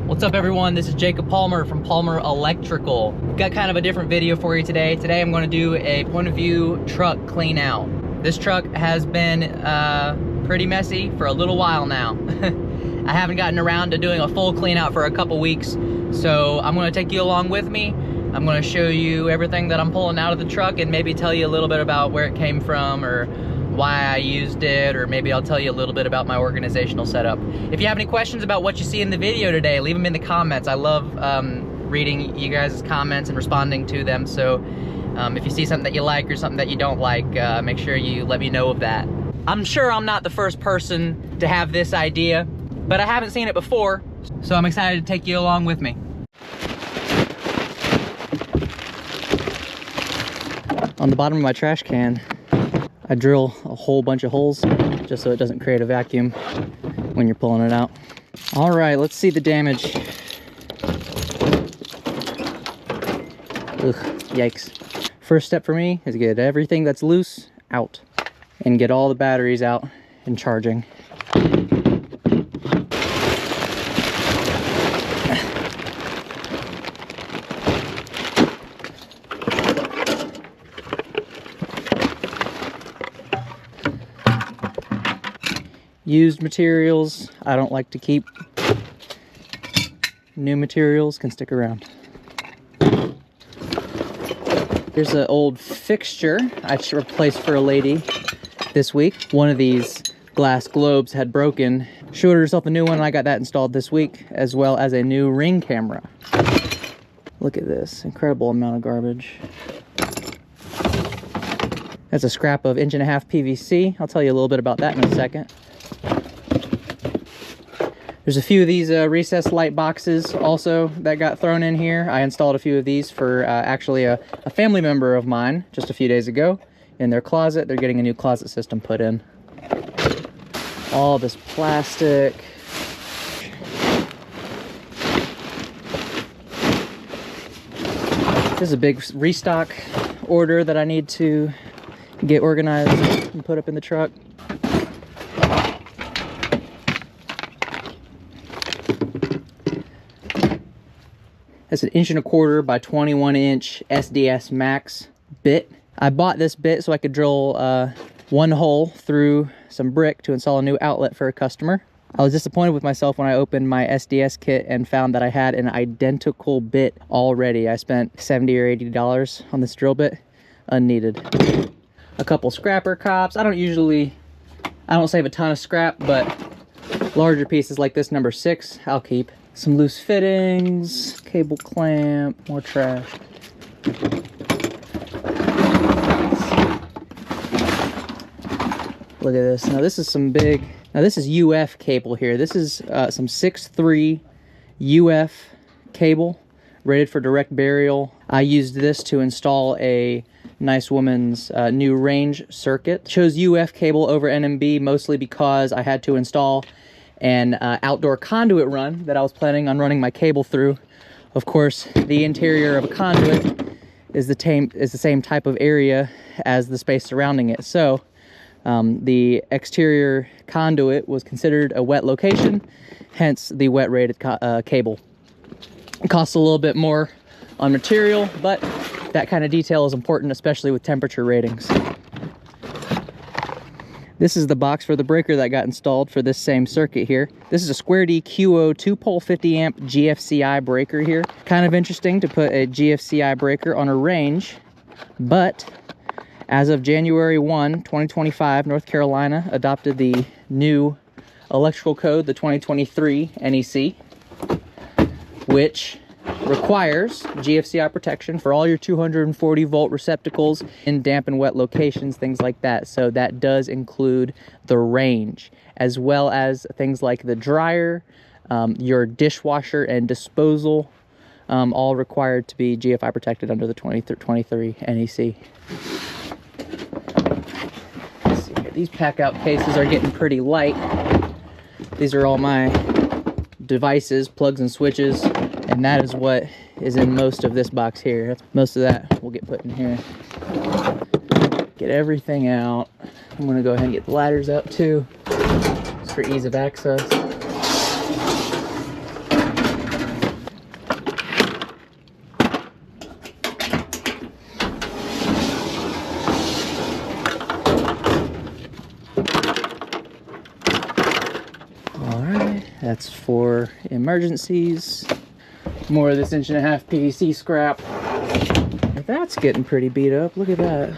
What's up everyone, this is Jacob Palmer from Palmer Electrical. We've got kind of a different video for you today. Today I'm going to do a point of view truck clean out. This truck has been pretty messy for a little while now. I haven't gotten around to doing a full clean out for a couple weeks, so I'm going to take you along with me. I'm going to show you everything that I'm pulling out of the truck and maybe tell you a little bit about where it came from or why I used it, or maybe I'll tell you a little bit about my organizational setup. If you have any questions about what you see in the video today, leave them in the comments. I love reading you guys' comments and responding to them. So if you see something that you like or something that you don't like, make sure you let me know of that. I'm sure I'm not the first person to have this idea, but I haven't seen it before, so I'm excited to take you along with me. On the bottom of my trash can, I drill a whole bunch of holes just so it doesn't create a vacuum when you're pulling it out. All right, let's see the damage. Ugh, yikes. First step for me is get everything that's loose out and get all the batteries out and charging. Used materials, I don't like to keep. New materials can stick around. Here's an old fixture I replaced for a lady this week. One of these glass globes had broken. She ordered herself a new one and I got that installed this week, as well as a new ring camera. Look at this, incredible amount of garbage. That's a scrap of 1.5 inch PVC. I'll tell you a little bit about that in a second. There's a few of these recessed light boxes also that got thrown in here. I installed a few of these for actually a family member of mine just a few days ago in their closet. They're getting a new closet system put in. All this plastic. This is a big restock order that I need to get organized and put up in the truck. That's an 1.25 inch by 21 inch SDS Max bit. I bought this bit so I could drill one hole through some brick to install a new outlet for a customer. I was disappointed with myself when I opened my SDS kit and found that I had an identical bit already. I spent $70 or $80 on this drill bit, unneeded. A couple scrapper cops. I don't save a ton of scrap, but larger pieces like this number 6, I'll keep. Some loose fittings, cable clamp, more trash. Look at this. Now this is some big, this is UF cable here. This is some 6.3 UF cable rated for direct burial. I used this to install a nice woman's new range circuit. Chose UF cable over NMB mostly because I had to install an outdoor conduit run that I was planning on running my cable through. Of course, the interior of a conduit is the same type of area as the space surrounding it. So the exterior conduit was considered a wet location, hence the wet rated cable. It costs a little bit more on material, but that kind of detail is important, especially with temperature ratings. This is the box for the breaker that got installed for this same circuit here. This is a Square D QO 2-pole 50 amp GFCI breaker here. Kind of interesting to put a GFCI breaker on a range, but as of January 1, 2025, North Carolina adopted the new electrical code, the 2023 NEC, which requires GFCI protection for all your 240 volt receptacles in damp and wet locations, things like that. So that does include the range, as well as things like the dryer, your dishwasher and disposal, all required to be GFI protected under the 2023 NEC. Let's see here. These pack out cases are getting pretty light. These are all my devices, plugs and switches, and that is what is in most of this box here. Most of that will get put in here. Get everything out. I'm gonna go ahead and get the ladders out too, just for ease of access. That's for emergencies. More of this 1.5" PVC scrap. That's getting pretty beat up. Look at that.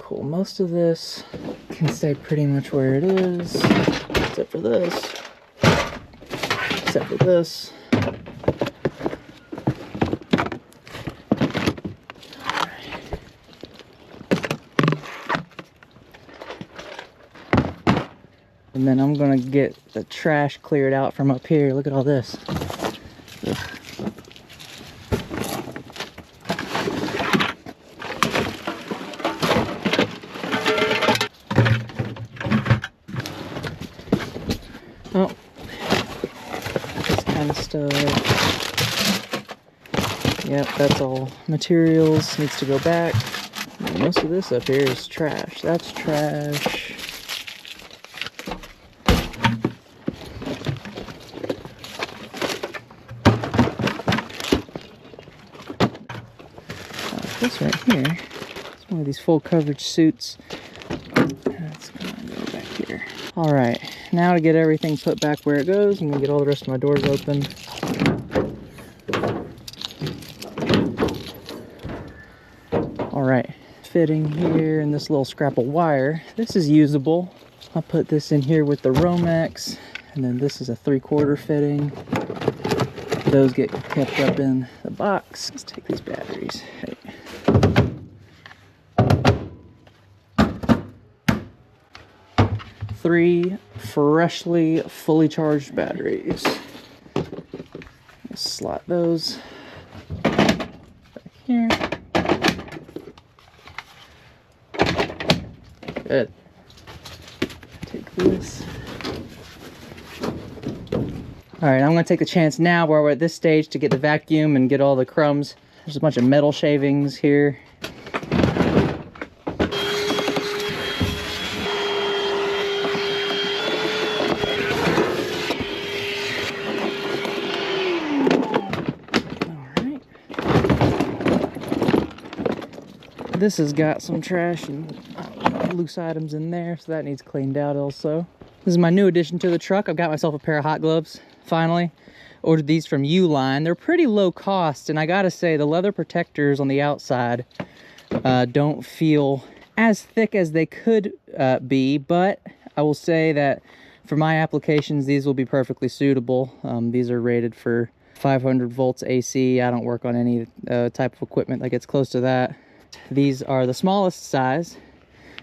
Cool. Most of this can stay pretty much where it is, except for this. Except for this. And then I'm gonna get the trash cleared out from up here. Look at all this. Ugh. Oh, this kind of stuff. Yep, that's all materials. Needs to go back. And most of this up here is trash. That's trash. This right here, it's one of these full coverage suits. That's gonna go back here. All right, now to get everything put back where it goes, I'm gonna get all the rest of my doors open. All right, fitting here in this little scrap of wire. This is usable. I'll put this in here with the Romex, and then this is a 3/4 fitting. Those get kept up in the box. Let's take these batteries. Hey. Three freshly fully charged batteries. Let's slot those back here. Good. Take this. All right, I'm gonna take the chance now while we're at this stage to get the vacuum and get all the crumbs. There's a bunch of metal shavings here. This has got some trash and loose items in there, so that needs cleaned out also. This is my new addition to the truck. I've got myself a pair of hot gloves, finally. Ordered these from Uline. They're pretty low cost, and I gotta say, the leather protectors on the outside don't feel as thick as they could be, but I will say that for my applications, these will be perfectly suitable. These are rated for 500 volts AC. I don't work on any type of equipment that gets close to that. These are the smallest size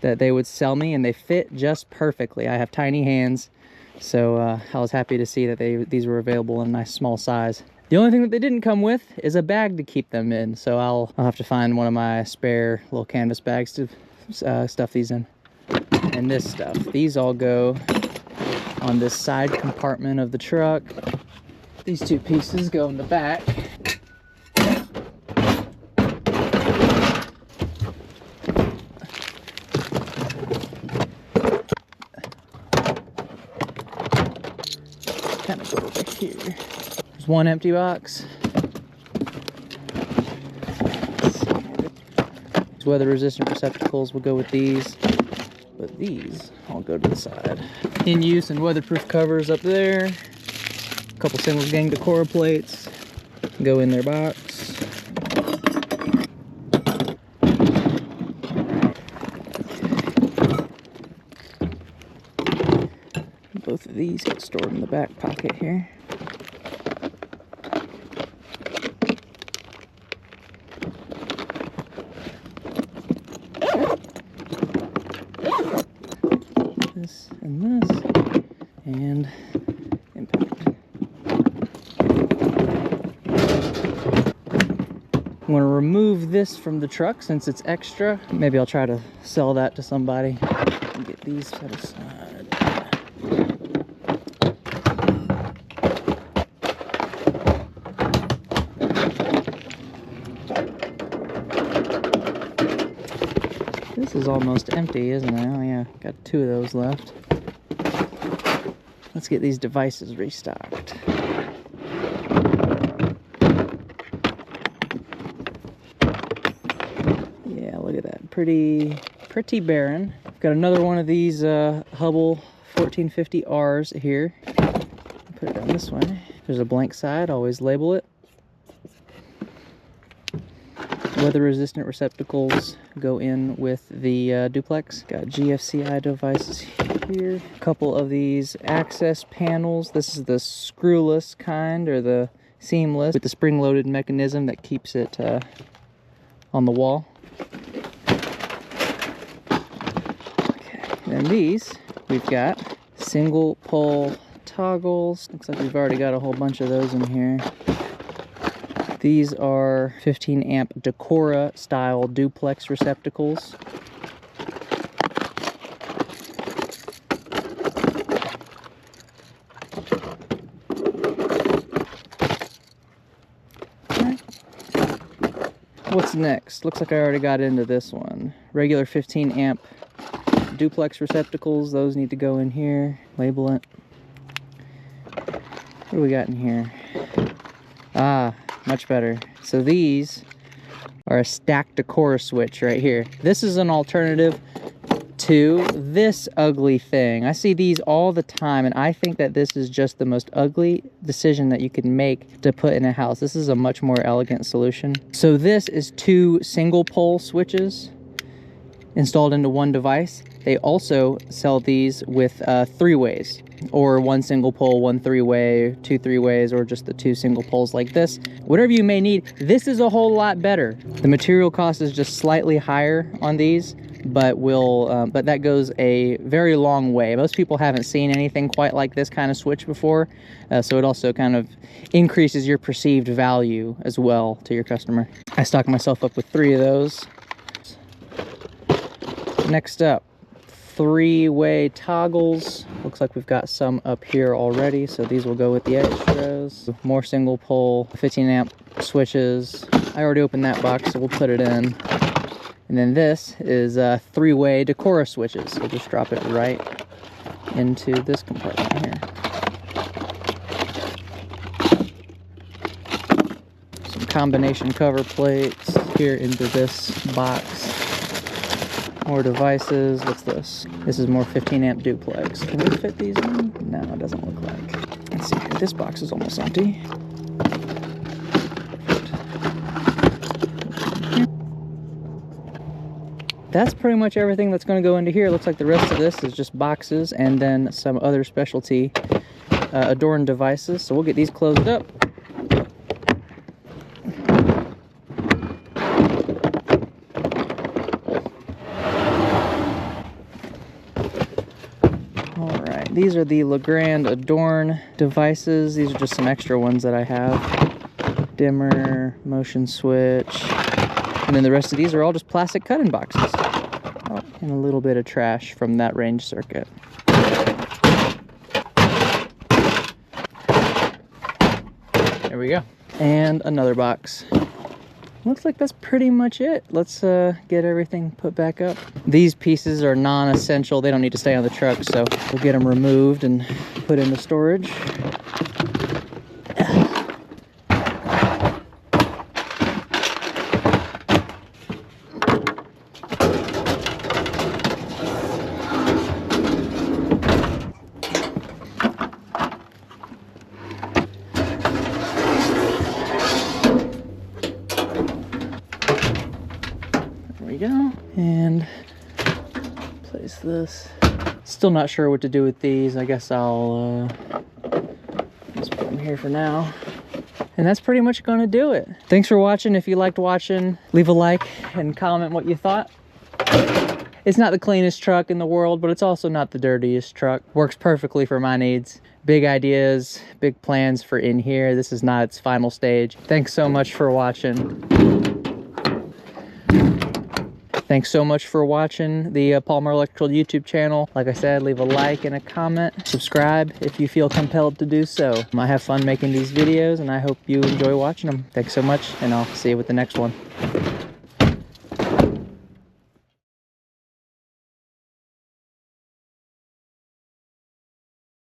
that they would sell me, and they fit just perfectly. I have tiny hands, so I was happy to see that these were available in a nice small size. The only thing that they didn't come with is a bag to keep them in, so I'll have to find one of my spare little canvas bags to stuff these in. And this stuff, these all go on this side compartment of the truck. These two pieces go in the back. Kind of go over here. There's one empty box. These weather-resistant receptacles will go with these, but these all go to the side. In use and weatherproof covers up there. A couple single gang Decora plates go in their box. Both of these get stored in the back pocket here. This and this, and impact. I'm going to remove this from the truck since it's extra. Maybe I'll try to sell that to somebody and get these set aside. This is almost empty, isn't it? Oh yeah, got two of those left. Let's get these devices restocked. Yeah, look at that. Pretty barren. Got another one of these Hubble 1450Rs here. Put it on this one. There's a blank side, always label it. Weather resistant receptacles go in with the duplex. Got GFCI devices here. A couple of these access panels. This is the screwless kind, or the seamless, with the spring-loaded mechanism that keeps it on the wall. Okay, and these, we've got single pole toggles. Looks like we've already got a whole bunch of those in here. These are 15 amp Decora style duplex receptacles. Okay. What's next? Looks like I already got into this one. Regular 15 amp duplex receptacles. Those need to go in here. Label it. What do we got in here? Ah, much better. So these are a stacked Decora switch right here. This is an alternative to this ugly thing. I see these all the time, and I think that this is just the most ugly decision that you can make to put in a house. This is a much more elegant solution. So this is 2 single pole switches installed into one device. They also sell these with 3-ways, or 1 single pole, 1 3-way, 2 3-ways, or just the 2 single poles like this. Whatever you may need, this is a whole lot better. The material cost is just slightly higher on these, but but that goes a very long way. Most people haven't seen anything quite like this kind of switch before, so it also kind of increases your perceived value as well to your customer. I stocked myself up with 3 of those. Next up, 3-way toggles. Looks like we've got some up here already, so these will go with the extras. More single pole 15 amp switches. I already opened that box, so we'll put it in. And then this is 3-way Decora switches. We'll just drop it right into this compartment here. Some combination cover plates here into this box. More devices. What's this? This is more 15 amp duplex. Can we fit these in? No, it doesn't look like. Let's see here. This box is almost empty. That's pretty much everything that's going to go into here. Looks like the rest of this is just boxes and then some other specialty adorned devices. So we'll get these closed up. These are the Legrand Adorn devices. These are just some extra ones that I have. Dimmer, motion switch. And then the rest of these are all just plastic cut-in boxes. Oh, and a little bit of trash from that range circuit. There we go. And another box. Looks like that's pretty much it. Let's get everything put back up. These pieces are non-essential. They don't need to stay on the truck, so we'll get them removed and put into storage. Go and place this. Still not sure what to do with these. I guess I'll just put them here for now. And that's pretty much gonna do it. Thanks for watching. If you liked watching, leave a like and comment what you thought. It's not the cleanest truck in the world, but it's also not the dirtiest truck. Works perfectly for my needs. Big ideas, big plans for in here. This is not its final stage. Thanks so much for watching. Thanks so much for watching the Palmer Electrical YouTube channel. Like I said, leave a like and a comment. Subscribe if you feel compelled to do so. I have fun making these videos, and I hope you enjoy watching them. Thanks so much, and I'll see you with the next one.